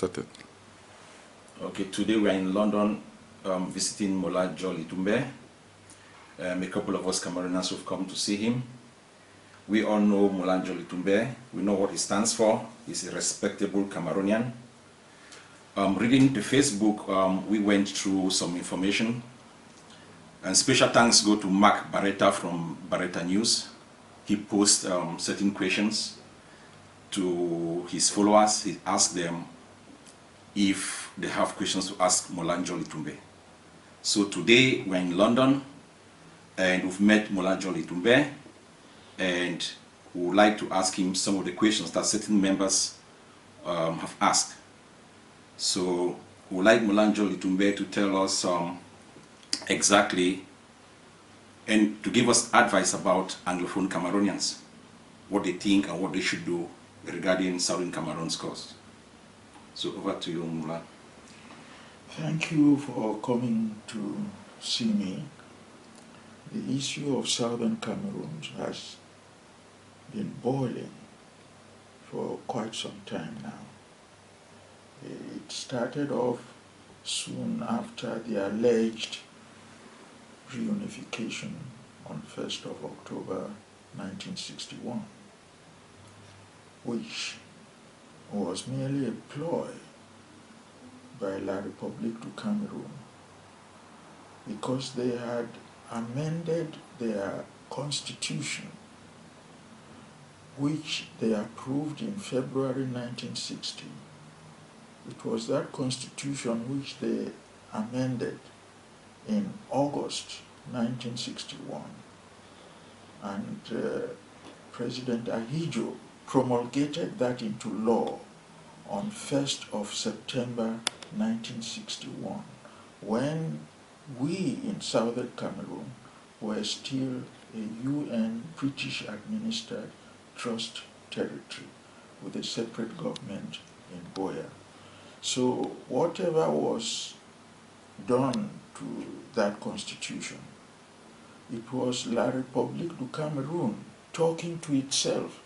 started. Okay, today we are in London visiting Mola Njoh Litombe. A couple of us Cameroonians who've come to see him. We all know Mola Njoh Litombe. We know what he stands for. He's a respectable Cameroonian. Reading the Facebook, we went through some information. And special thanks go to Mark Barretta from Barretta News. He posts certain questions to his followers. He asked them if they have questions to ask Mola Njoh Litombe. So today we're in London and we've met Mola Njoh Litombe, and we would like to ask him some of the questions that certain members have asked. So we would like Mola Njoh Litombe to tell us exactly and to give us advice about Anglophone Cameroonians, what they think and what they should do regarding Southern Cameroon's cause. So over to you, Mola. Thank you for coming to see me. The issue of Southern Cameroon has been boiling for quite some time now. It started off soon after the alleged reunification on 1st of October 1961, which was merely a ploy by La République du Cameroon because they had amended their constitution, which they approved in February 1960. It was that constitution which they amended in August 1961, and President Njoh promulgated that into law on 1st of September 1961, when we in Southern Cameroon were still a UN British-administered trust territory with a separate government in Boya. So whatever was done to that constitution, it was La République du Cameroon talking to itself,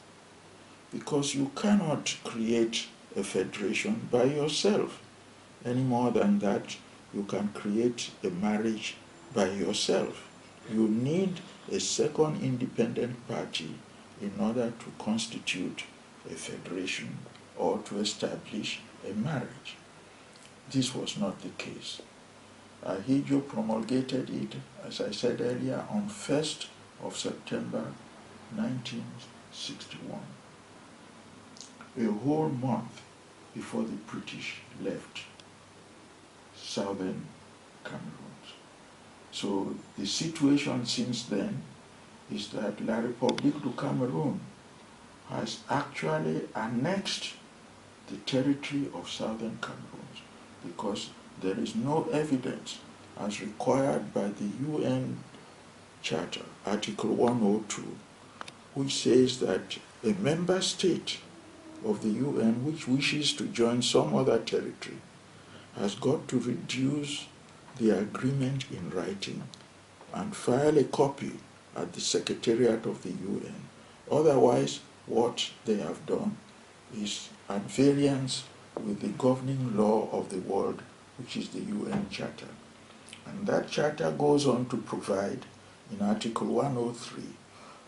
because you cannot create a federation by yourself any more than that you can create a marriage by yourself. You need a second independent party in order to constitute a federation or to establish a marriage. This was not the case. Njoh promulgated it, as I said earlier, on 1st of September 1961, a whole month before the British left Southern Cameroon. So the situation since then is that La République du Cameroon has actually annexed the territory of Southern Cameroon, because there is no evidence, as required by the UN Charter, Article 102, which says that a member state of the UN which wishes to join some other territory has got to reduce the agreement in writing and file a copy at the Secretariat of the UN. Otherwise, what they have done is at variance with the governing law of the world, which is the UN Charter. And that charter goes on to provide in Article 103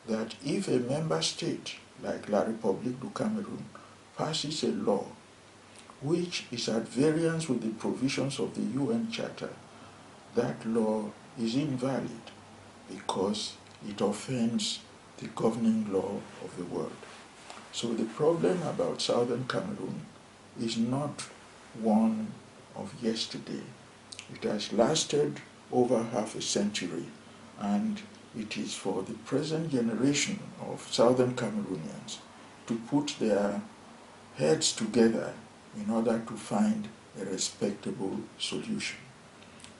that if a member state like La République du Cameroon passes a law which is at variance with the provisions of the UN Charter, that law is invalid because it offends the governing law of the world. So the problem about Southern Cameroon is not one of yesterday. It has lasted over half a century, and it is for the present generation of Southern Cameroonians to put their heads together in order to find a respectable solution.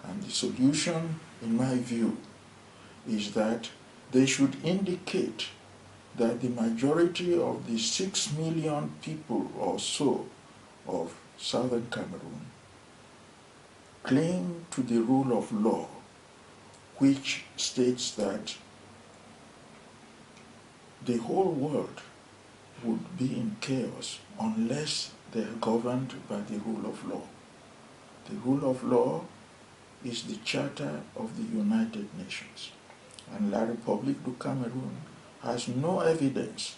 And the solution, in my view, is that they should indicate that the majority of the 6 million people or so of Southern Cameroon cling to the rule of law, which states that the whole world would be in chaos unless they are governed by the rule of law. The rule of law is the Charter of the United Nations. And La République du Cameroon has no evidence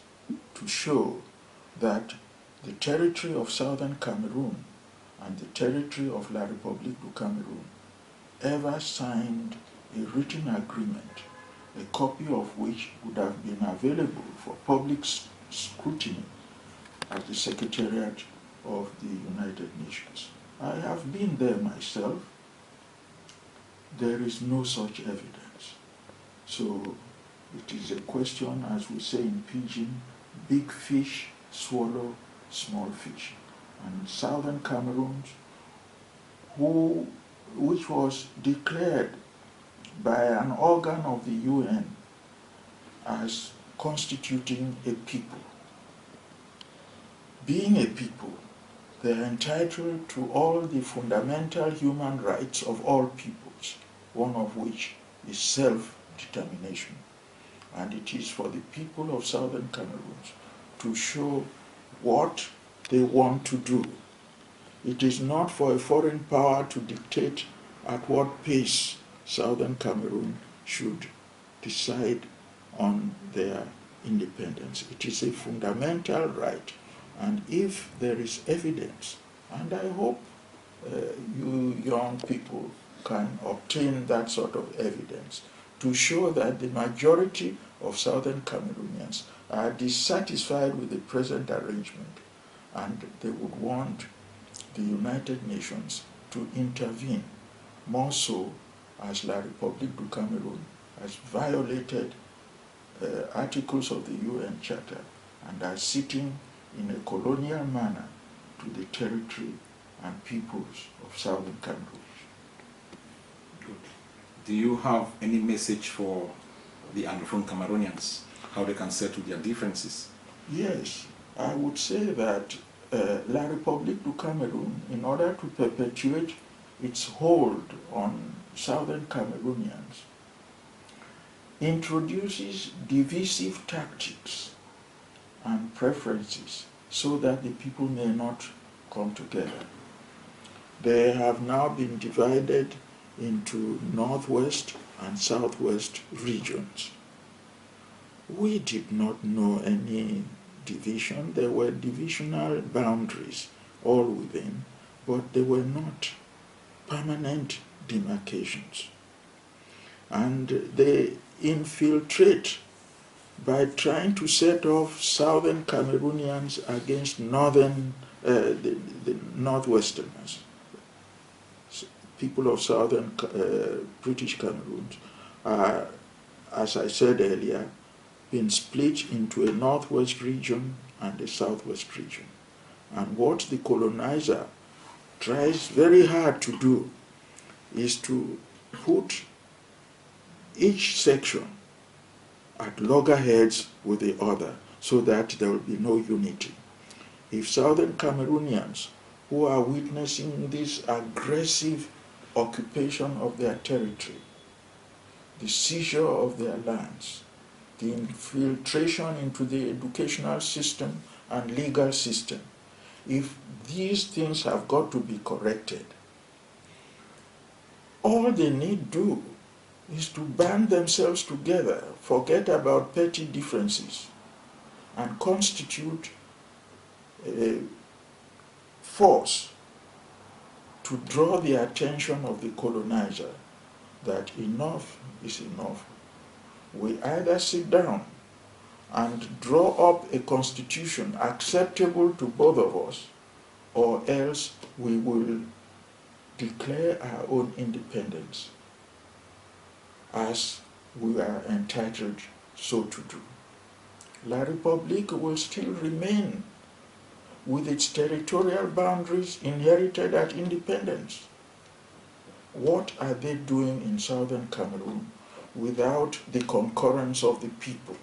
to show that the territory of southern Cameroon and the territory of La République du Cameroon ever signed a written agreement, a copy of which would have been available for public scrutiny at the Secretariat of the United Nations. I have been there myself. There is no such evidence. So it is a question, as we say in Pidgin, big fish swallow small fish. And southern Cameroon, which was declared by an organ of the UN as constituting a people. Being a people, they are entitled to all the fundamental human rights of all peoples, one of which is self-determination. And it is for the people of southern Cameroon to show what they want to do. It is not for a foreign power to dictate at what pace southern Cameroon should decide on their independence. It is a fundamental right. And if there is evidence, and I hope you young people can obtain that sort of evidence to show that the majority of southern Cameroonians are dissatisfied with the present arrangement and they would want the United Nations to intervene, more so as La République du Cameroon has violated articles of the UN Charter and are sitting in a colonial manner to the territory and peoples of southern Cameroon. Good. Do you have any message for the Anglophone Cameroonians, how they can settle their differences? Yes, I would say that La République du Cameroon, in order to perpetuate its hold on southern Cameroonians, introduces divisive tactics and preferences so that the people may not come together. They have now been divided into northwest and southwest regions. We did not know any division. There were divisional boundaries all within, but they were not permanent demarcations. And they infiltrate by trying to set off southern Cameroonians against the northwesterners. People of southern British Cameroon are, as I said earlier, been split into a northwest region and a southwest region. And what the colonizer tries very hard to do is to put each section at loggerheads with the other so that there will be no unity. If southern Cameroonians who are witnessing this aggressive occupation of their territory, the seizure of their lands, the infiltration into the educational system and legal system, if these things have got to be corrected, all they need do is to band themselves together, forget about petty differences, and constitute a force to draw the attention of the colonizer that enough is enough. We either sit down and draw up a constitution acceptable to both of us, or else we will declare our own independence as we are entitled so to do. La République will still remain with its territorial boundaries inherited at independence. What are they doing in southern Cameroon without the concurrence of the people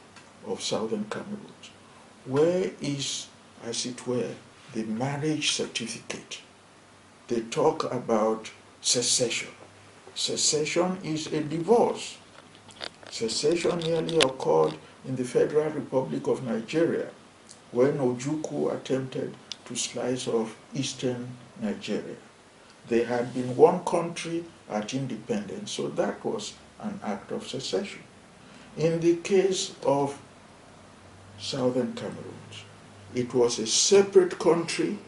of southern Cameroon? Where is, as it were, the marriage certificate? They talk about secession. Secession is a divorce. Secession nearly occurred in the Federal Republic of Nigeria when Ojukwu attempted to slice of eastern Nigeria. They had been one country at independence, so that was an act of secession. In the case of southern Cameroon, it was a separate country.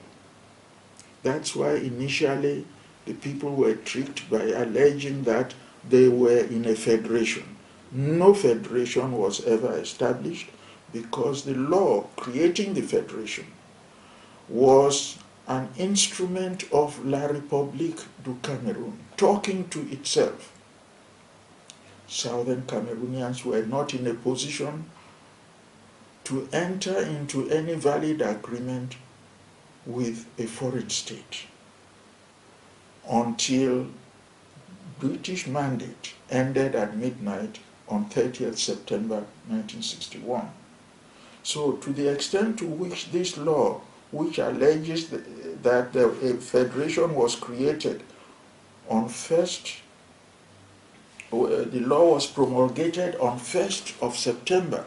That's why initially the people were tricked by alleging that they were in a federation. No federation was ever established because the law creating the federation was an instrument of La République du Cameroun, talking to itself. Southern Cameroonians were not in a position to enter into any valid agreement with a foreign state until British mandate ended at midnight on 30th September 1961. So to the extent to which this law, which alleges that a federation was created on the law was promulgated on 1st of September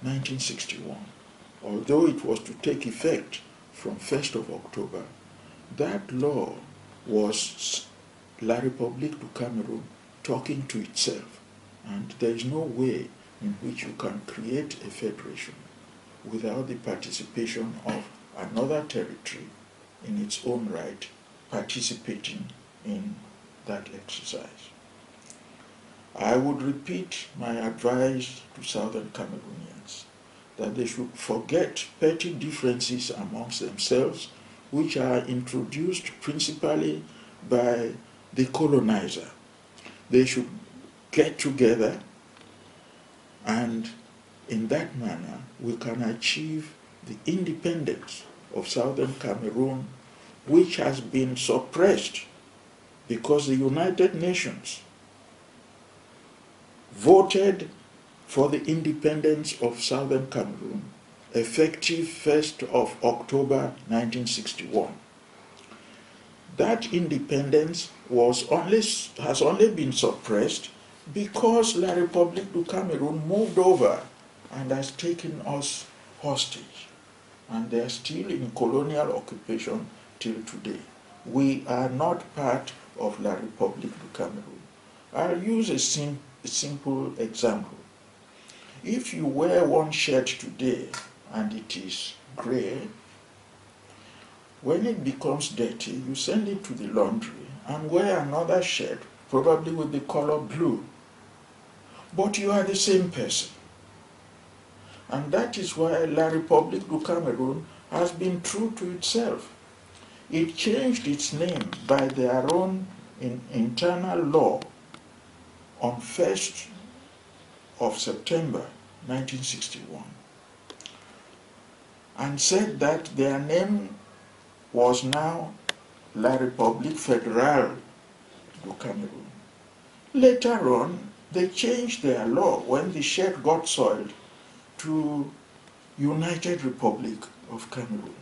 1961, although it was to take effect from 1st of October, that law was La République du Cameroun talking to itself. And there is no way in which you can create a federation without the participation of another territory in its own right participating in that exercise. I would repeat my advice to Southern Cameroonians that they should forget petty differences amongst themselves, which are introduced principally by the colonizer. They should get together, and in that manner we can achieve the independence of Southern Cameroon, which has been suppressed because the United Nations voted for the independence of Southern Cameroon effective 1st of October 1961. That independence has only been suppressed because La République du Cameroun moved over and has taken us hostage. And they are still in colonial occupation till today. We are not part of La République du Cameroun. I'll use a simple example. If you wear one shirt today and it is gray, when it becomes dirty, you send it to the laundry and wear another shirt, probably with the color blue. But you are the same person. And that is why La République du Cameroun has been true to itself. It changed its name by their own internal law on 1st of September 1961 and said that their name was now La République Fédérale du Cameroun. Later on, they changed their law when the shirt got soiled to United Republic of Cameroon.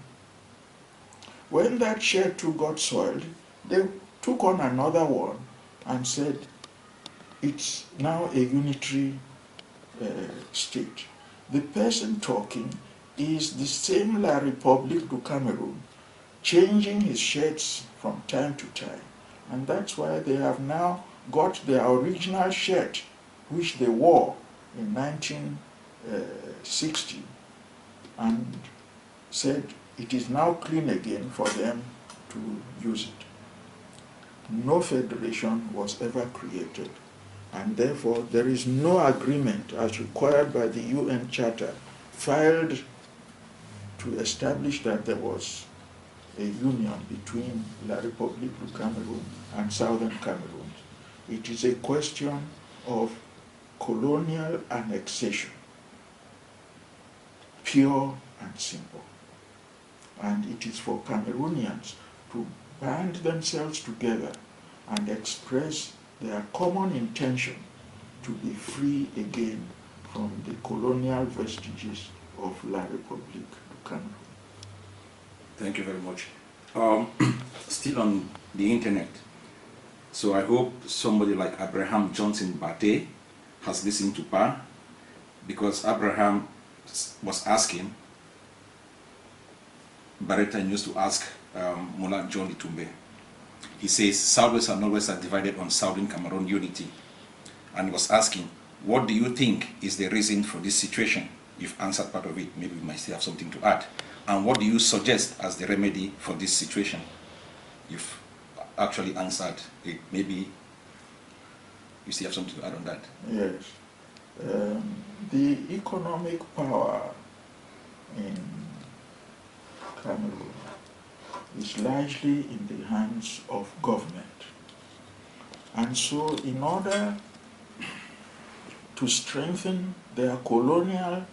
When that shirt too got soiled, they took on another one and said it's now a unitary state. The person talking is the same La République du Cameroun, changing his shirts from time to time. And that's why they have now got their original shirt, which they wore in 1960, and said it is now clean again for them to use it. No federation was ever created, and therefore there is no agreement as required by the UN Charter filed to establish that there was a union between La République du Cameroun and Southern Cameroon. It is a question of colonial annexation, pure and simple. And it is for Cameroonians to band themselves together and express their common intention to be free again from the colonial vestiges of La République du Cameroun. Thank you very much. Still on the internet. So I hope somebody like Abraham Johnson Bate has listened to Pa, because Abraham was asking, Barretta used to ask Mola Njoh Litombe. He says, Southwest and Northwest are divided on Southern Cameroon unity. And he was asking, what do you think is the reason for this situation? You've answered part of it, maybe you might still have something to add. And what do you suggest as the remedy for this situation? You've actually answered it. Maybe you still have something to add on that. Yes. The economic power in Cameroon is largely in the hands of government. And so in order to strengthen their colonial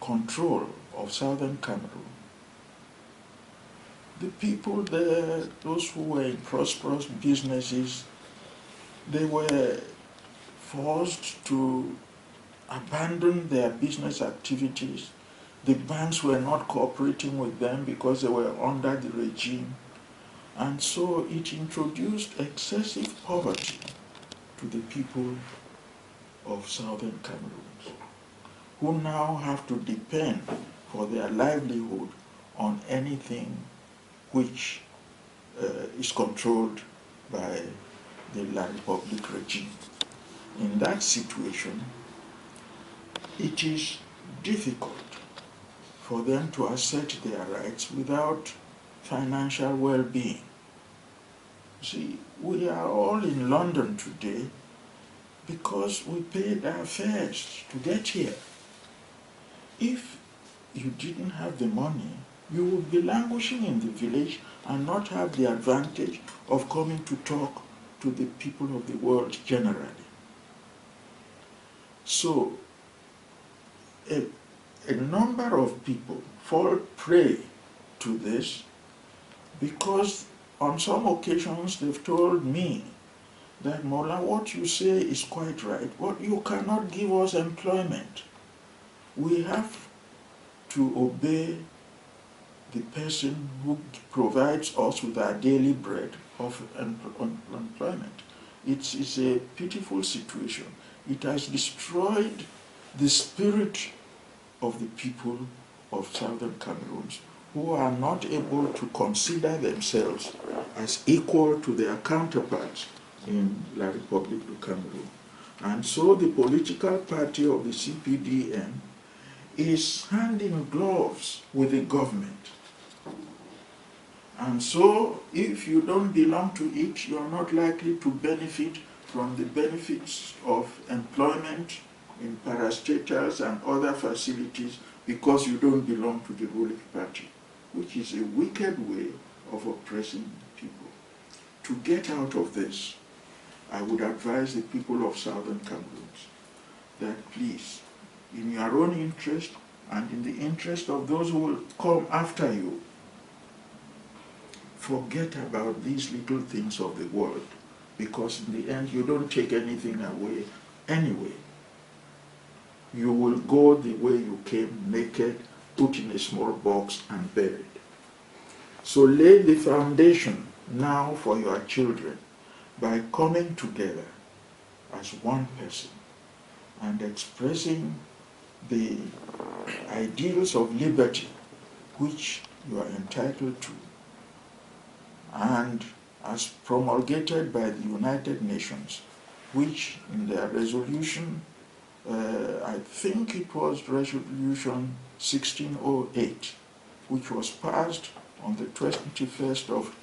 control of southern Cameroon, the people there, those who were in prosperous businesses, they were forced to abandon their business activities. The banks were not cooperating with them because they were under the regime. And so it introduced excessive poverty to the people of southern Cameroon, who now have to depend for their livelihood on anything which is controlled by the La Republic regime. In that situation, it is difficult for them to assert their rights without financial well-being. See, we are all in London today because we paid our fares to get here. If you didn't have the money, you would be languishing in the village and not have the advantage of coming to talk to the people of the world generally. So, a number of people fall prey to this because on some occasions they've told me that, Mola, what you say is quite right, but you cannot give us employment. We have to obey the person who provides us with our daily bread of employment. It's a pitiful situation. It has destroyed the spirit of the people of southern Cameroon, who are not able to consider themselves as equal to their counterparts in La Republic du Cameroon. And so the political party of the CPDM is hand in gloves with the government. And so if you don't belong to it, you are not likely to benefit from the benefits of employment in parastatals and other facilities because you don't belong to the ruling party, which is a wicked way of oppressing people. To get out of this, I would advise the people of southern Cameroon that please, in your own interest and in the interest of those who will come after you, forget about these little things of the world, because in the end you don't take anything away anyway. You will go the way you came, naked, put in a small box and buried. So lay the foundation now for your children by coming together as one person and expressing the ideals of liberty which you are entitled to, and as promulgated by the United Nations, which in their resolution, I think it was resolution 1608, which was passed on the 21st of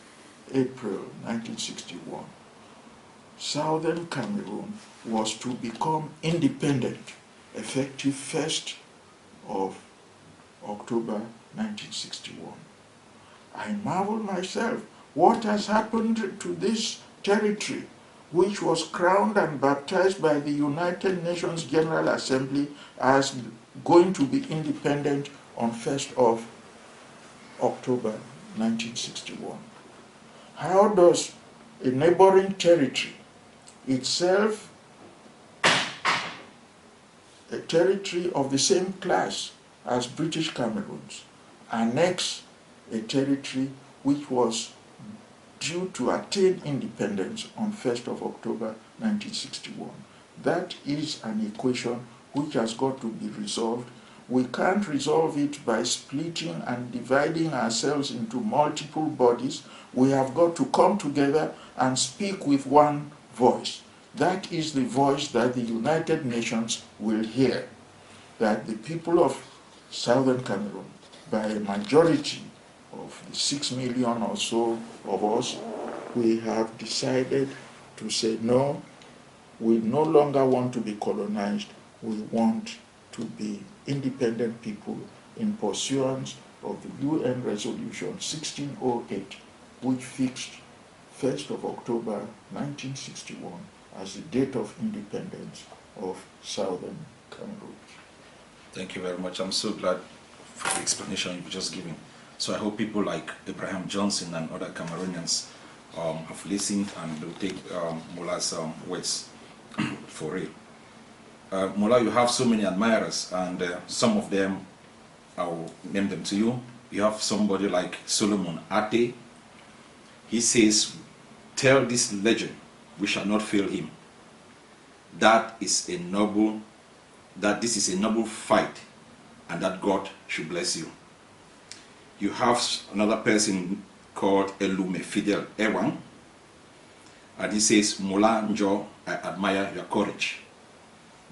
April 1961. Southern Cameroon was to become independent effective 1st of October 1961. I marvel myself, what has happened to this territory which was crowned and baptized by the United Nations General Assembly as going to be independent on 1st of October 1961? How does a neighboring territory, itself a territory of the same class as British Cameroons, annex a territory which was due to attain independence on 1st of October 1961? That is an equation which has got to be resolved We can't resolve it by splitting and dividing ourselves into multiple bodies. We have got to come together and speak with one voice. That is the voice that the United Nations will hear, that the people of Southern Cameroon, by a majority of the 6 million or so of us, we have decided to say no, we no longer want to be colonized, we want to be independent people in pursuance of the UN Resolution 1608, which fixed 1st of October 1961 as the date of independence of Southern Cameroon. Thank you very much. I'm so glad for the explanation you've just given. So I hope people like Abraham Johnson and other Cameroonians have listened and will take Mola's words for real. Mola, you have so many admirers, and some of them, I will name them to you. You have somebody like Solomon Ate. He says, tell this legend, we shall not fail him. That this is a noble fight, and that God should bless you. You have another person called Elume Fidel Ewan, and he says, Mola Njoh, I admire your courage.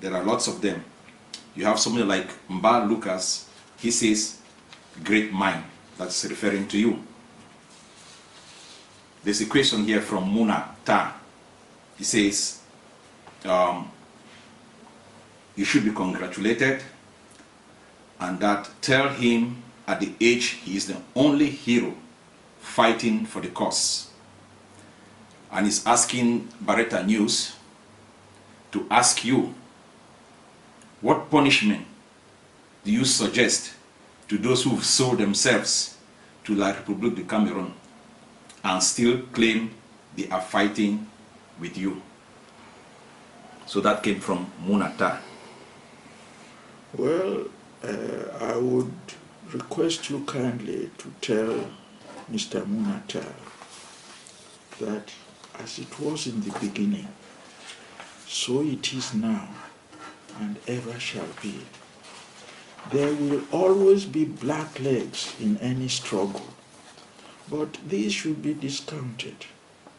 There are lots of them. You have somebody like Mba Lucas. He says, great mind. That's referring to you. There's a question here from Muna Ta. He says, you should be congratulated, and that tell him at the age he is the only hero fighting for the cause. And he's asking Barretta News to ask you, what punishment do you suggest to those who've sold themselves to La République du Cameroon and still claim they are fighting with you? So that came from Munata. Well, I would request you kindly to tell Mr. Munata that as it was in the beginning, so it is now and ever shall be. There will always be black legs in any struggle, but these should be discounted.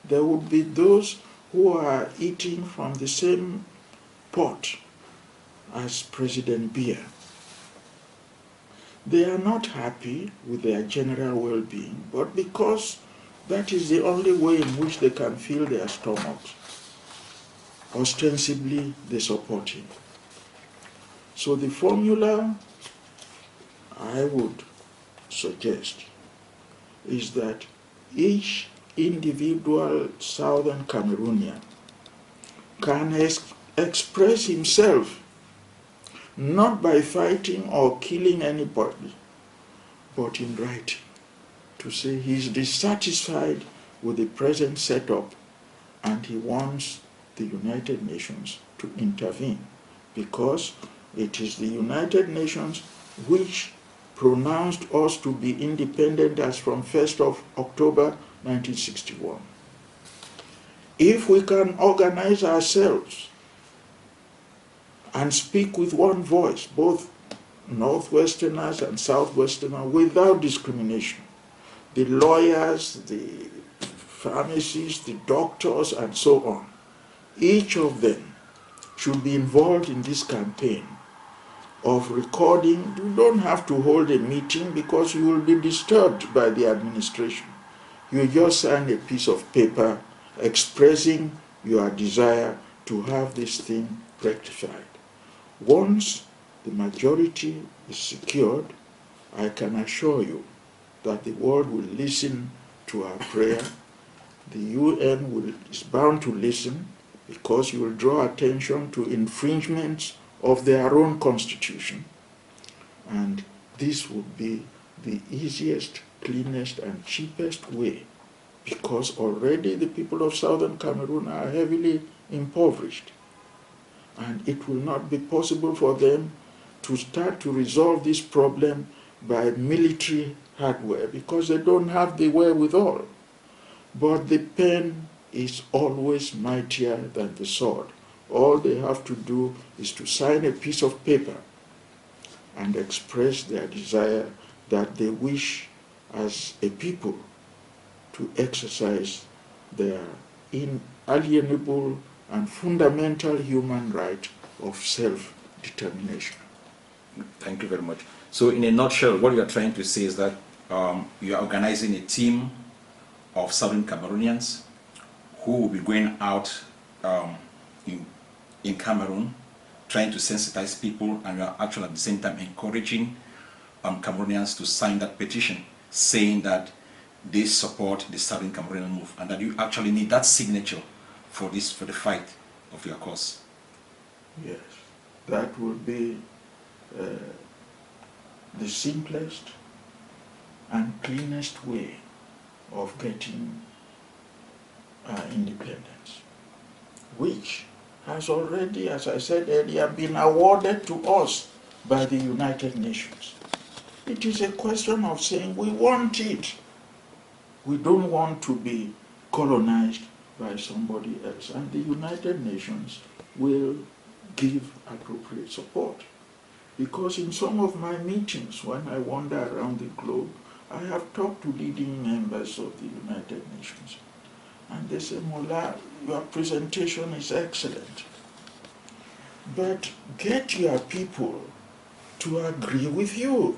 There will be those who are eating from the same pot as President Biya. They are not happy with their general well-being, but because that is the only way in which they can fill their stomachs, ostensibly they support him. So the formula I would suggest is that each individual Southern Cameroonian can express himself not by fighting or killing anybody, but in writing, to say he is dissatisfied with the present setup and he wants the United Nations to intervene, because it is the United Nations which pronounced us to be independent as from 1st of October 1961. If we can organize ourselves and speak with one voice, both Northwesterners and Southwesterners, without discrimination, the lawyers, the pharmacists, the doctors, and so on, each of them should be involved in this campaign of recording. You don't have to hold a meeting because you will be disturbed by the administration. You just sign a piece of paper expressing your desire to have this thing rectified. Once the majority is secured, I can assure you that the world will listen to our prayer. The UN is bound to listen, because you will draw attention to infringements of their own constitution. And this would be the easiest, cleanest, and cheapest way, because already the people of Southern Cameroon are heavily impoverished. And it will not be possible for them to start to resolve this problem by military hardware, because they don't have the wherewithal. But the pen is always mightier than the sword. All they have to do is to sign a piece of paper and express their desire that they wish as a people to exercise their inalienable and fundamental human right of self-determination. Thank you very much. So in a nutshell, what you are trying to say is that you are organizing a team of Southern Cameroonians who will be going out in Cameroon, trying to sensitize people, and you are actually at the same time encouraging Cameroonians to sign that petition saying that they support the Southern Cameroonian move, and that you actually need that signature for the fight of your cause. Yes, that will be the simplest and cleanest way of getting independence, which has already, as I said earlier, been awarded to us by the United Nations. It is a question of saying we want it. We don't want to be colonized by somebody else, and the United Nations will give appropriate support. Because in some of my meetings, when I wander around the globe, I have talked to leading members of the United Nations, and they say, Mola, your presentation is excellent, but get your people to agree with you.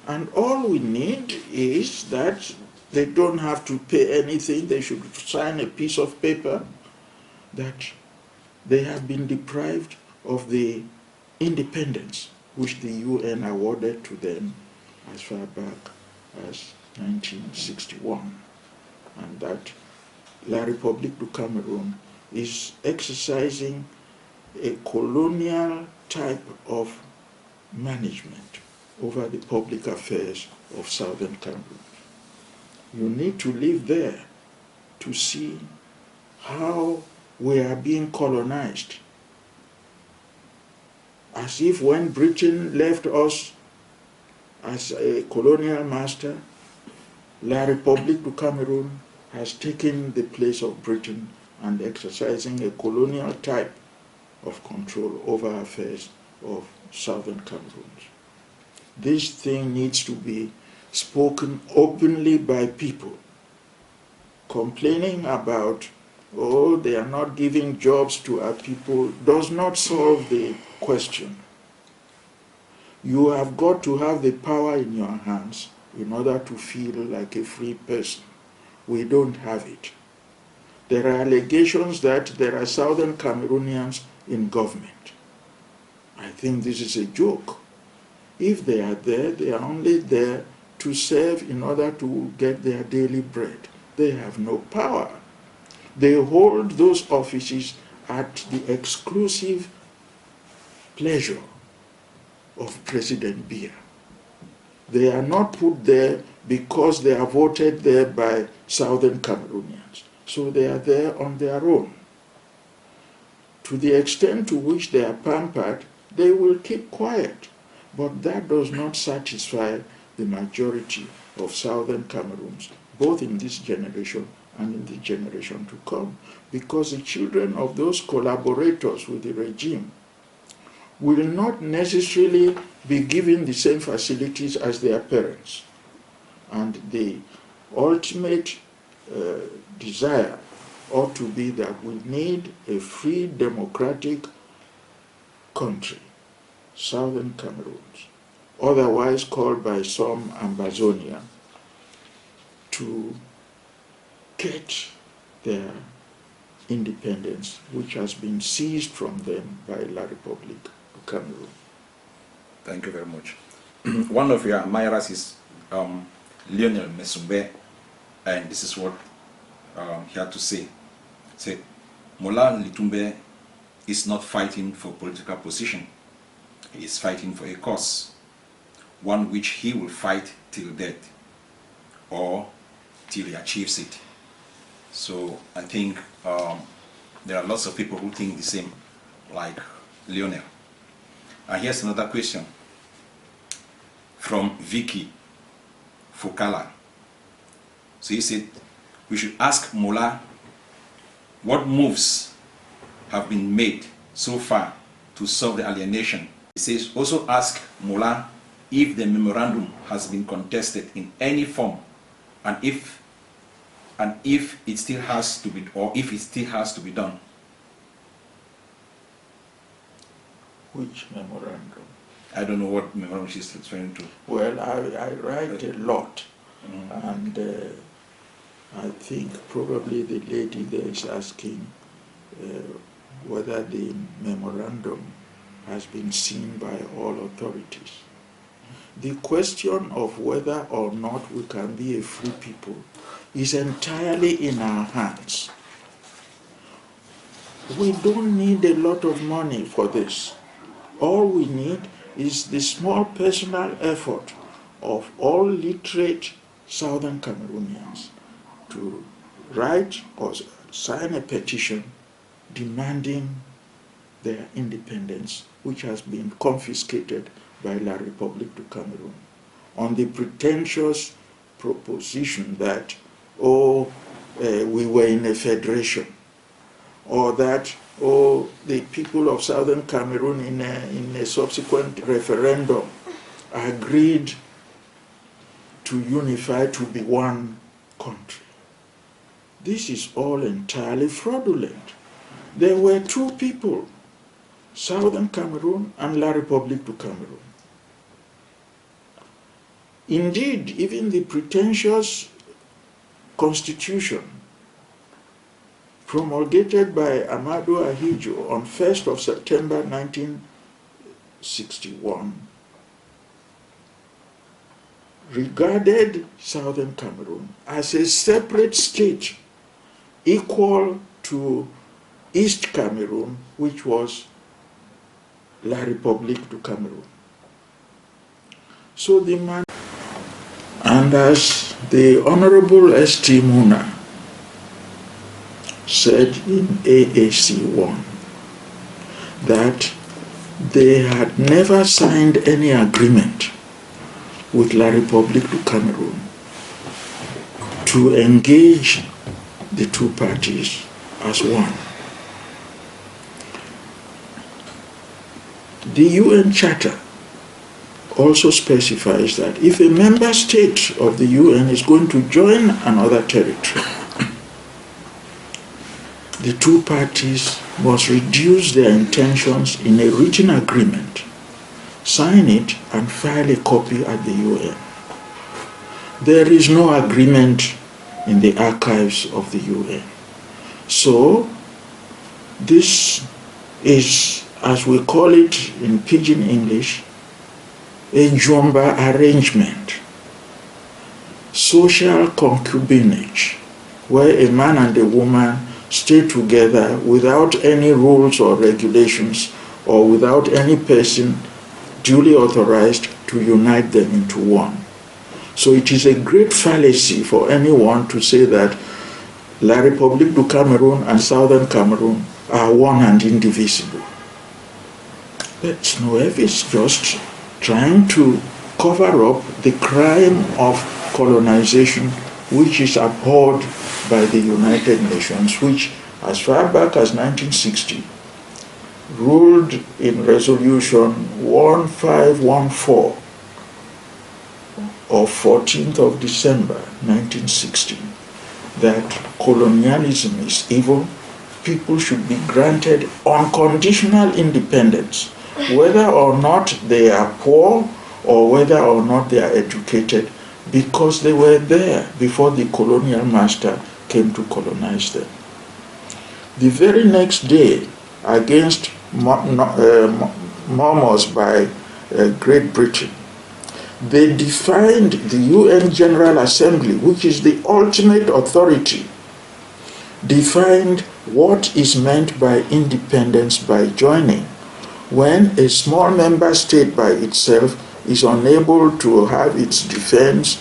And all we need is that they don't have to pay anything. They should sign a piece of paper that they have been deprived of the independence which the UN awarded to them as far back as 1961, and that La République du Cameroon is exercising a colonial type of management over the public affairs of Southern Cameroon. You need to live there to see how we are being colonized. As if when Britain left us as a colonial master, La République du Cameroon has taken the place of Britain and exercising a colonial type of control over affairs of Southern Cameroon. This thing needs to be spoken openly by people. Complaining about, oh, they are not giving jobs to our people, does not solve the question. You have got to have the power in your hands in order to feel like a free person. We don't have it. There are allegations that there are Southern Cameroonians in government. I think this is a joke. If they are there, they are only there to serve in order to get their daily bread. They have no power. They hold those offices at the exclusive pleasure of President Biya. They are not put there because they are voted there by Southern Cameroonians. So they are there on their own. To the extent to which they are pampered, they will keep quiet. But that does not satisfy the majority of Southern Cameroons, both in this generation and in the generation to come, because the children of those collaborators with the regime will not necessarily be given the same facilities as their parents. And the ultimate desire ought to be that we need a free democratic country, Southern Cameroon, otherwise called by some Ambazonia, to get their independence, which has been seized from them by La République du Cameroon. Thank you very much. One of your admirers is Lionel Mesumbe, and this is what he had to say. He said, Mola Litombe is not fighting for political position. He is fighting for a cause, one which he will fight till death, or till he achieves it. So I think there are lots of people who think the same, like Lionel. And here's another question from Vicky Fokala. So he said, we should ask Mola what moves have been made so far to solve the alienation It says, also ask Mola if the memorandum has been contested in any form, and if it still has to be, or if it still has to be done. Which memorandum? I don't know what memorandum she's referring to. Well, I write a lot, and I think probably the lady there is asking whether the memorandum has been seen by all authorities. The question of whether or not we can be a free people is entirely in our hands. We don't need a lot of money for this. All we need is the small personal effort of all literate Southern Cameroonians to write or sign a petition demanding their independence, which has been confiscated by La République du Cameroon, on the pretentious proposition that, we were in a federation, or that, the people of Southern Cameroon in a subsequent referendum agreed to unify to be one country. This is all entirely fraudulent. There were two people, Southern Cameroon and La République du Cameroon. Indeed, even the pretentious constitution promulgated by Amadou Ahidjo on 1st of September 1961 regarded Southern Cameroon as a separate state equal to East Cameroon, which was La République du Cameroon. So the man, and as the Honorable S.T. Muna said in AAC 1, that they had never signed any agreement with La République du Cameroon to engage the two parties as one. The UN Charter also specifies that if a member state of the UN is going to join another territory, the two parties must reduce their intentions in a written agreement, sign it, and file a copy at the UN. There is no agreement in the archives of the UN. So, this is, as we call it in pidgin English, a Jumba arrangement, social concubinage, where a man and a woman stay together without any rules or regulations, or without any person duly authorized to unite them into one. So it is a great fallacy for anyone to say that La République du Cameroon and Southern Cameroon are one and indivisible. That's no, it's just trying to cover up the crime of colonization, which is abhorred by the United Nations, which as far back as 1960 ruled in resolution 1514 of 14th of December 1960 that colonialism is evil, people should be granted unconditional independence, whether or not they are poor or whether or not they are educated, because they were there before the colonial master came to colonize them. The very next day, against murmurs by Great Britain, they defined the UN General Assembly, which is the ultimate authority, defined what is meant by independence by joining. When a small member state by itself is unable to have its defense,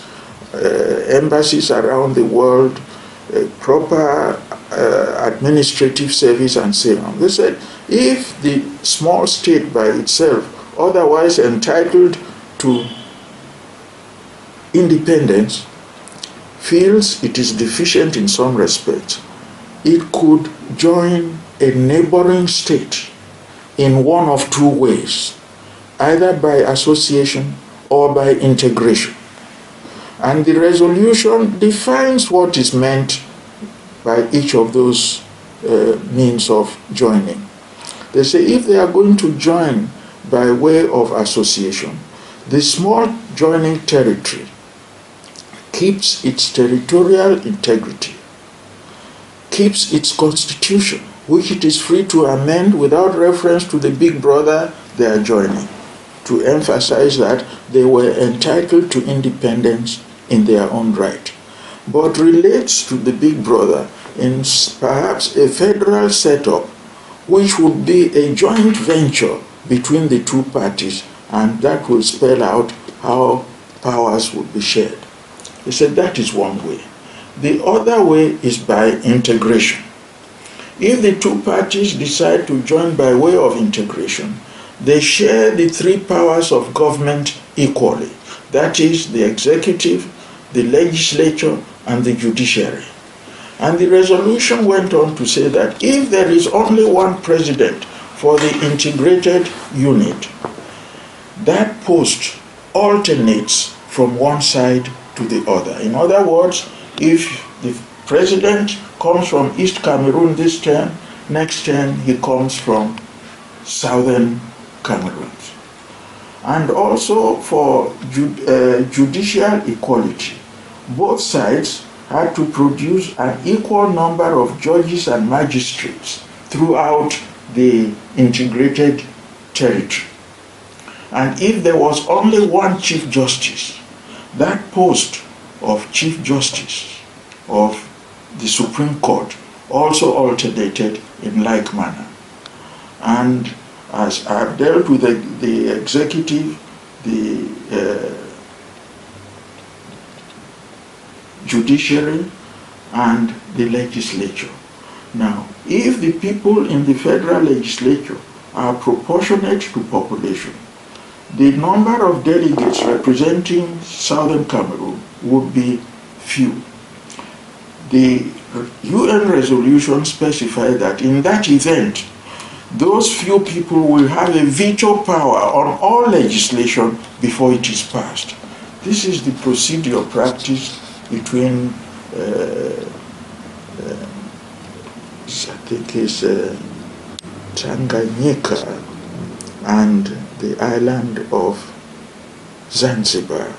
embassies around the world, proper administrative service, and so on. They said, if the small state by itself, otherwise entitled to independence, feels it is deficient in some respects, it could join a neighboring state in one of two ways. either by association or by integration. And the resolution defines what is meant by each of those means of joining. They say if they are going to join by way of association, the small joining territory keeps its territorial integrity, keeps its constitution, which it is free to amend without reference to the big brother they are joining, to emphasize that they were entitled to independence in their own right, but relates to the big brother in perhaps a federal setup, which would be a joint venture between the two parties, and that will spell out how powers would be shared. He said that is one way. The other way is by integration. If the two parties decide to join by way of integration, they share the three powers of government equally. That is, the executive, the legislature, and the judiciary. And the resolution went on to say that if there is only one president for the integrated unit, that post alternates from one side to the other. In other words, if the president comes from East Cameroon this term, next term he comes from Southern Cameroon. And also for judicial equality, both sides had to produce an equal number of judges and magistrates throughout the integrated territory. And if there was only one Chief Justice, that post of Chief Justice of the Supreme Court also alternated in like manner. And as I've dealt with the executive, the judiciary, and the legislature. Now, if the people in the federal legislature are proportionate to population, the number of delegates representing Southern Cameroon would be few. The UN resolution specified that in that event, those few people will have a veto power on all legislation before it is passed. This is the procedure practiced between, I think it's Tanganyika and the island of Zanzibar.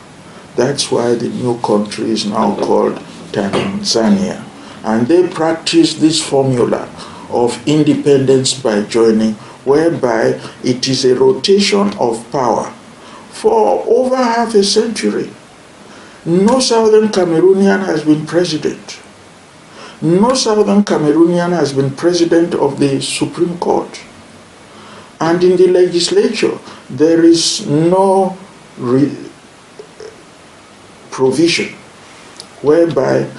That's why the new country is now called Tanzania. And they practice this formula of independence by joining, whereby it is a rotation of power for over half a century. No Southern Cameroonian has been president. No Southern Cameroonian has been president of the Supreme Court. And in the legislature, there is no provision whereby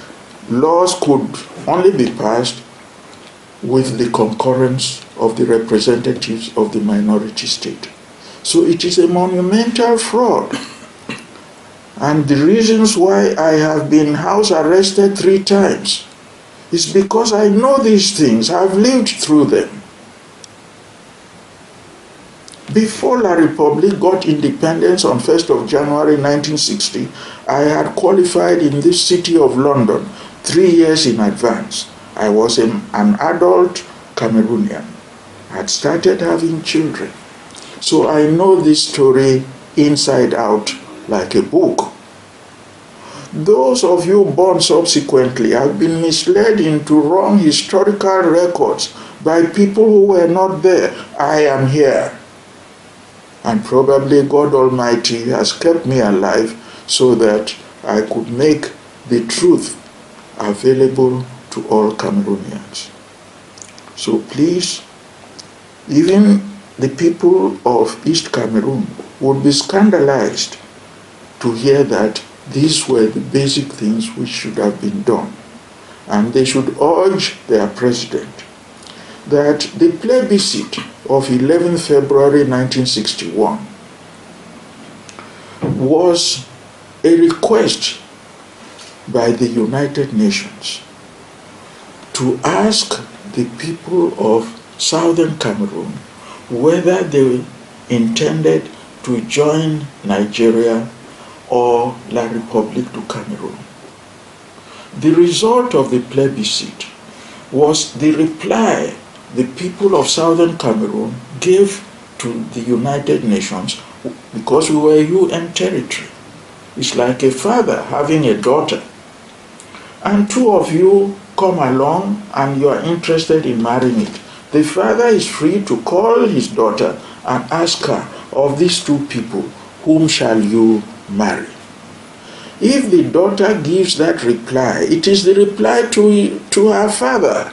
laws could only be passed with the concurrence of the representatives of the minority state. So it is a monumental fraud. And the reasons why I have been house arrested 3 times is because I know these things. I've lived through them. Before La République got independence on 1st of January 1960, I had qualified in this city of London 3 years in advance. I was an adult Cameroonian. I had started having children. So I know this story inside out like a book. Those of you born subsequently have been misled into wrong historical records by people who were not there. I am here. And probably God Almighty has kept me alive so that I could make the truth available to all Cameroonians. So please, even the people of East Cameroon would be scandalized to hear that these were the basic things which should have been done. And they should urge their president that the plebiscite of 11 February 1961 was a request by the United Nations to ask the people of Southern Cameroon whether they intended to join Nigeria or La République du Cameroon. The result of the plebiscite was the reply the people of southern Cameroon gave to the United Nations, because we were UN territory. It's like a father having a daughter, and two of you come along and you are interested in marrying it. The father is free to call his daughter and ask her, of these two people, whom shall you marry? If the daughter gives that reply, it is the reply to her father.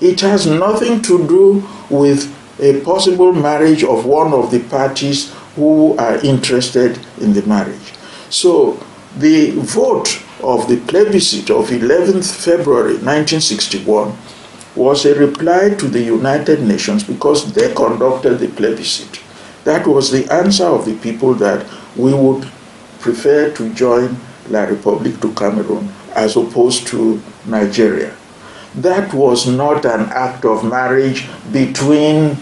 It has nothing to do with a possible marriage of one of the parties who are interested in the marriage. So the vote of the plebiscite of 11th February 1961 was a reply to the United Nations, because they conducted the plebiscite. That was the answer of the people, that we would prefer to join La République du Cameroun as opposed to Nigeria. That was not an act of marriage between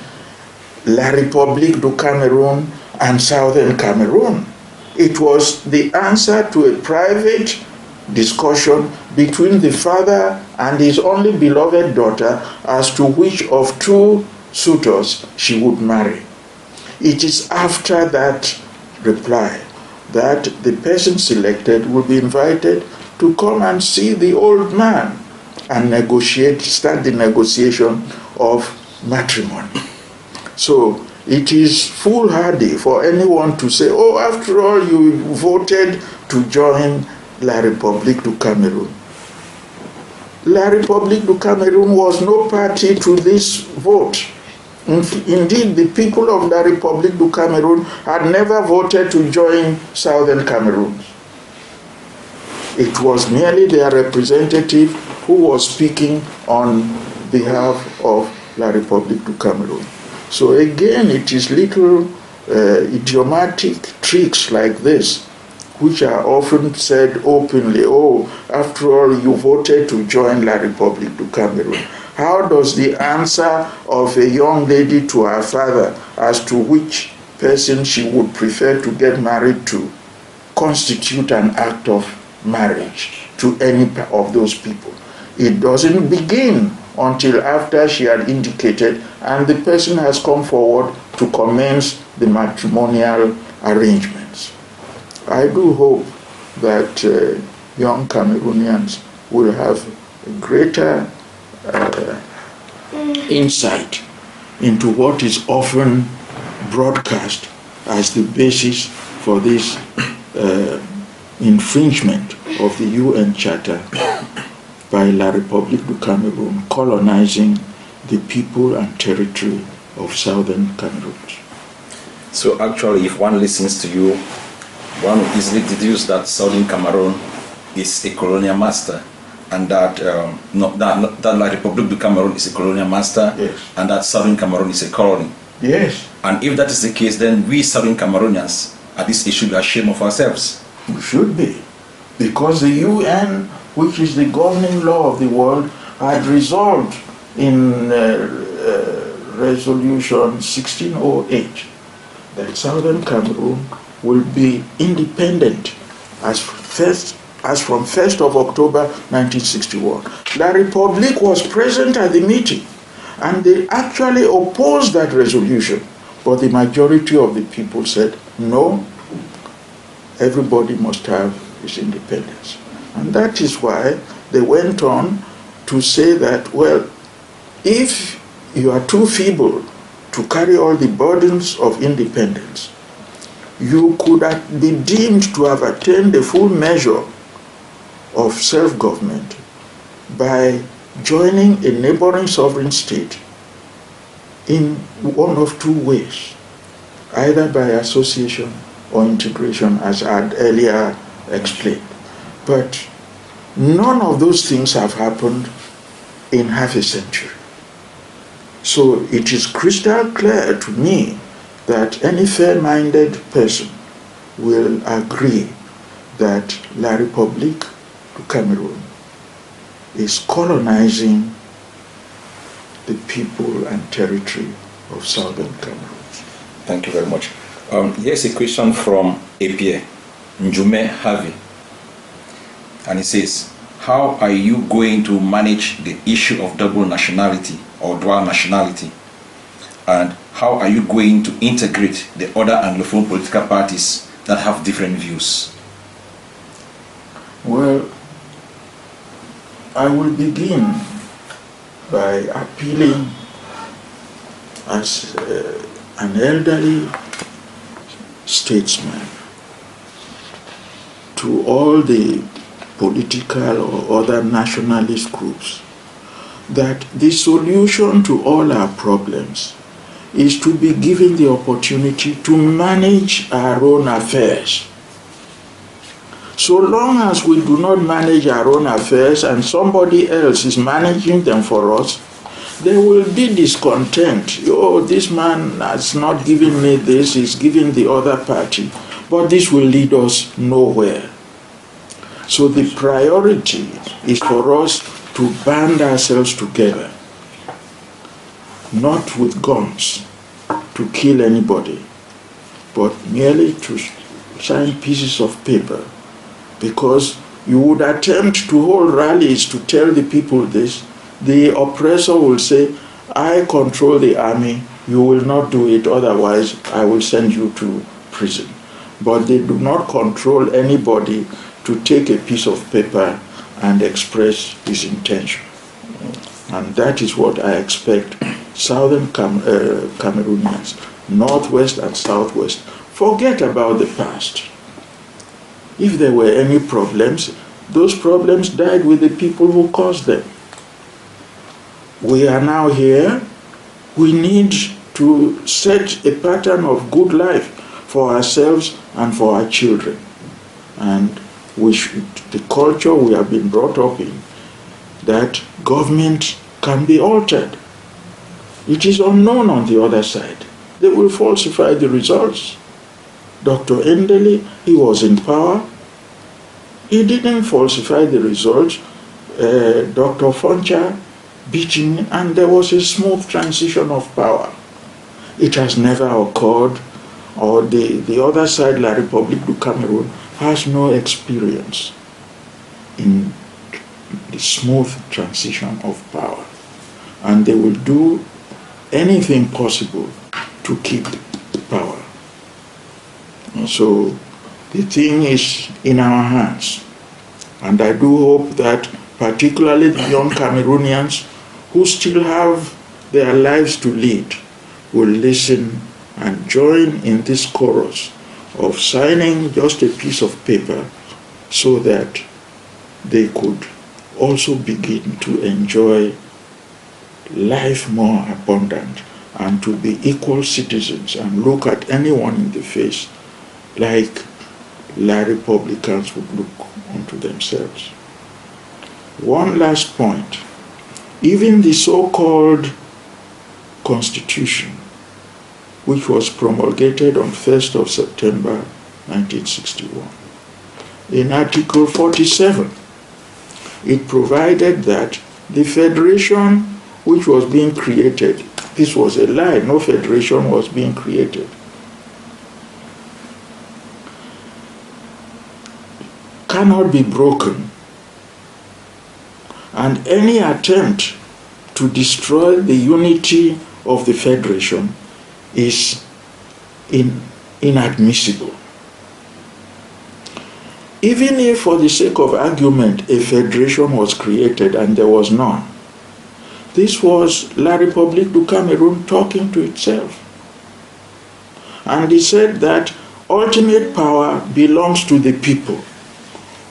La République du Cameroun and Southern Cameroon. It was the answer to a private discussion between the father and his only beloved daughter as to which of two suitors she would marry. It is after that reply that the person selected will be invited to come and see the old man and start the negotiation of matrimony. So it is foolhardy for anyone to say, oh, after all, you voted to join La République du Cameroun. La République du Cameroun was no party to this vote. Indeed, the people of La République du Cameroun had never voted to join Southern Cameroon. It was merely their representative who was speaking on behalf of La République du Cameroun. So again, it is little idiomatic tricks like this, which are often said openly, oh, after all, you voted to join La République du Cameroun. How does the answer of a young lady to her father as to which person she would prefer to get married to constitute an act of marriage to any of those people? It doesn't begin until after she had indicated and the person has come forward to commence the matrimonial arrangements. I do hope that young Cameroonians will have a greater insight into what is often broadcast as the basis for this infringement of the UN Charter by La République du Cameroun, colonizing the people and territory of southern Cameroon. So actually, if one listens to you, one would easily deduce that southern Cameroon is a colonial master, and that La République du Cameroun is a colonial master, yes, and that southern Cameroon is a colony. Yes. And if that is the case, then we southern Cameroonians at this issue should be ashamed of ourselves. We should be, because the UN, which is the governing law of the world, had resolved in resolution 1608 that southern Cameroon will be independent as from 1st of October 1961. La République was present at the meeting, and they actually opposed that resolution, but the majority of the people said, no, everybody must have his independence. And that is why they went on to say that, well, if you are too feeble to carry all the burdens of independence, you could be deemed to have attained the full measure of self-government by joining a neighboring sovereign state in one of two ways, either by association or integration, as I had earlier explained. But none of those things have happened in half a century. So it is crystal clear to me that any fair-minded person will agree that La République du Cameroun is colonizing the people and territory of southern Cameroon. Thank you very much. Here's a question from Epie Njume Harvey, and it says, how are you going to manage the issue of double nationality or dual nationality? And how are you going to integrate the other Anglophone political parties that have different views? Well, I will begin by appealing as an elderly statesman to all the political or other nationalist groups that the solution to all our problems is to be given the opportunity to manage our own affairs. So long as we do not manage our own affairs and somebody else is managing them for us, there will be discontent. Oh, this man has not given me this, he's giving the other party. But this will lead us nowhere. So the priority is for us to band ourselves together, not with guns to kill anybody, but merely to sign pieces of paper. Because you would attempt to hold rallies to tell the people this, the oppressor will say, I control the army, you will not do it, otherwise I will send you to prison. But they do not control anybody to take a piece of paper and express his intention. And that is what I expect southern Cameroonians, northwest and southwest. Forget about the past. If there were any problems, those problems died with the people who caused them. We are now here. We need to set a pattern of good life for ourselves and for our children. And the culture we have been brought up in, that government can be altered. It is unknown on the other side. They will falsify the results. Dr. Endele, he was in power. He didn't falsify the results. Dr. Foncha beat him, and there was a smooth transition of power. It has never occurred, or the other side, La République du Cameroun, has no experience in the smooth transition of power. And they will do anything possible to keep power. So the thing is in our hands. And I do hope that particularly the young Cameroonians who still have their lives to lead will listen and join in this chorus of signing just a piece of paper so that they could also begin to enjoy life more abundant and to be equal citizens and look at anyone in the face like La Republicans would look onto themselves. One last point. Even the so-called Constitution, which was promulgated on 1st of September 1961, in Article 47, it provided that the federation which was being created, this was a lie, no federation was being created, cannot be broken, and any attempt to destroy the unity of the federation is inadmissible. Even if, for the sake of argument, a federation was created and there was none, this was La République du Cameroun talking to itself. And he said that ultimate power belongs to the people.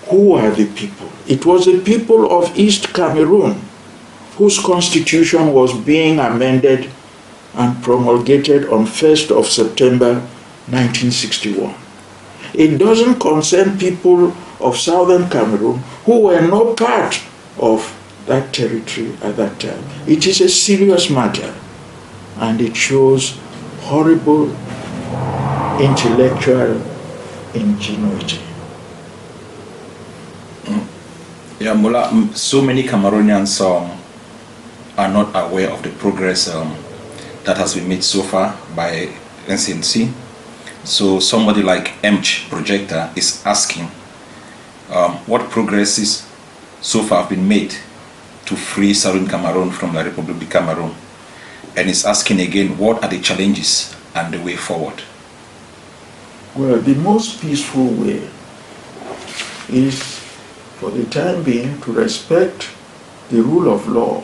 Who are the people? It was the people of East Cameroon whose constitution was being amended and promulgated on 1st of September 1961. It doesn't concern people of southern Cameroon who were no part of that territory at that time. It is a serious matter, and it shows horrible intellectual ingenuity. Yeah, Mola, so many Cameroonians are not aware of the progress that has been made so far by NCNC. So somebody like Njoh Projector is asking what progresses so far have been made to free Southern Cameroon from the Republic of Cameroon, and is asking again what are the challenges and the way forward. Well, the most peaceful way is, for the time being, to respect the rule of law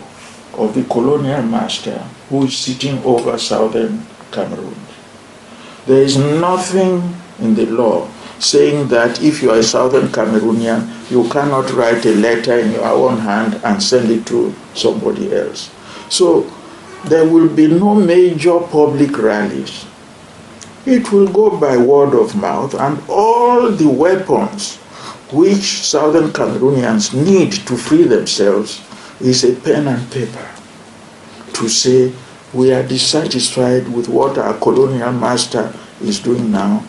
of the colonial master who is sitting over Southern Cameroon. There is nothing in the law saying that if you are a Southern Cameroonian, you cannot write a letter in your own hand and send it to somebody else. So there will be no major public rallies. It will go by word of mouth, and all the weapons which Southern Cameroonians need to free themselves is a pen and paper to say, we are dissatisfied with what our colonial master is doing now.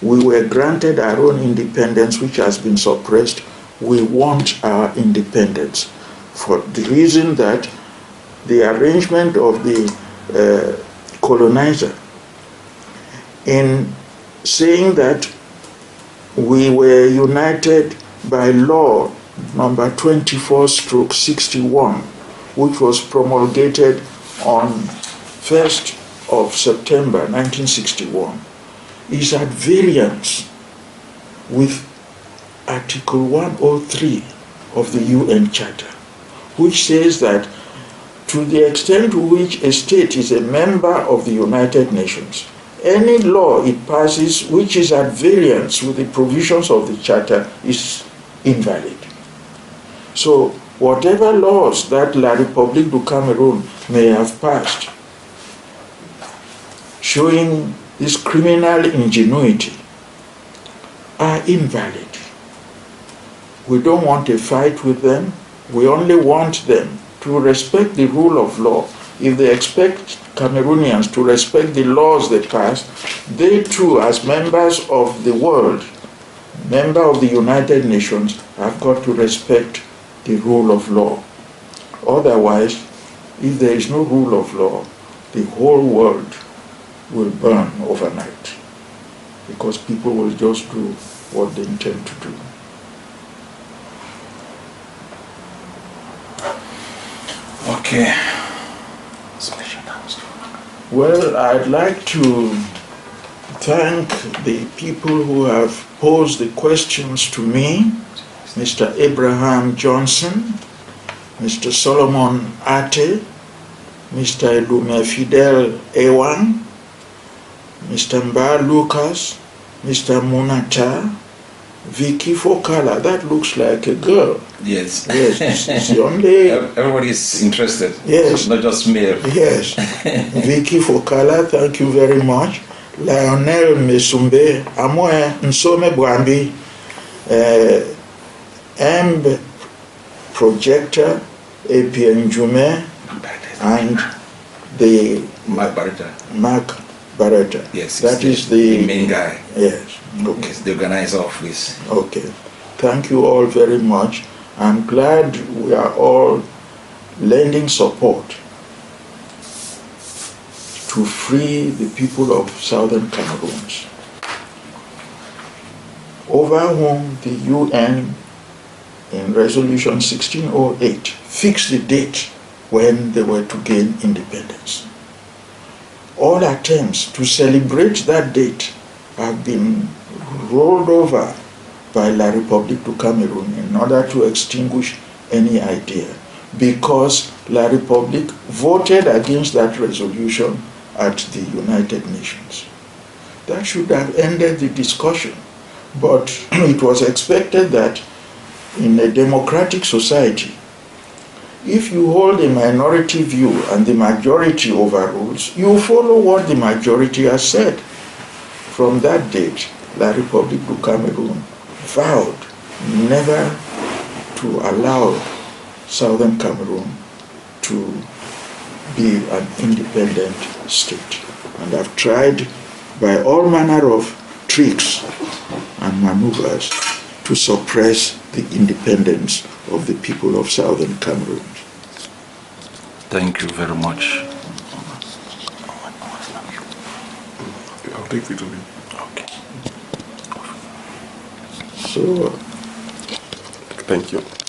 We were granted our own independence, which has been suppressed. We want our independence for the reason that the arrangement of the colonizer in saying that we were united by law number 24/61, which was promulgated on 1st of September 1961, is at variance with Article 103 of the UN Charter, which says that to the extent to which a state is a member of the United Nations, any law it passes which is at variance with the provisions of the Charter is invalid. So whatever laws that La République du Cameroun may have passed showing this criminal ingenuity are invalid. We don't want a fight with them. We only want them to respect the rule of law. If they expect Cameroonians to respect the laws they pass, they too, as members of the world, member of the United Nations, have got to respect the rule of law. Otherwise, if there is no rule of law, the whole world will burn overnight, because people will just do what they intend to do. Okay. Well, I'd like to thank the people who have posed the questions to me, Mr. Abraham Johnson, Mr. Solomon Ate, Mr. Elume Fidel Ewang, Mr. Mba Lucas, Mr. Munata, Vicky Fokala. That looks like a girl. Yes. Yes, it's the only... Everybody is interested. Yes. Not just male. Yes. Vicky Fokala, thank you very much. Lionel Mesumbe, Amoe Nsome Bwambi, M Projector, APN Jume, and the Mark Barretta. Mark Barretta. Yes. That is the main guy. Yes. Okay. Yes, the organizer of this. Okay. Thank you all very much. I'm glad we are all lending support to free the people of Southern Cameroon, over whom the UN in Resolution 1608 fixed the date when they were to gain independence. All attempts to celebrate that date have been rolled over by La République du Cameroun in order to extinguish any idea, because La République voted against that resolution at the United Nations. That should have ended the discussion, but it was expected that in a democratic society, if you hold a minority view and the majority overrules, you follow what the majority has said. From that date, La République du Cameroun vowed never to allow Southern Cameroon to be an independent state. And have tried by all manner of tricks and maneuvers to suppress the independence of the people of Southern Cameroon. Thank you very much. I'll take Litombe. Okay. So, thank you.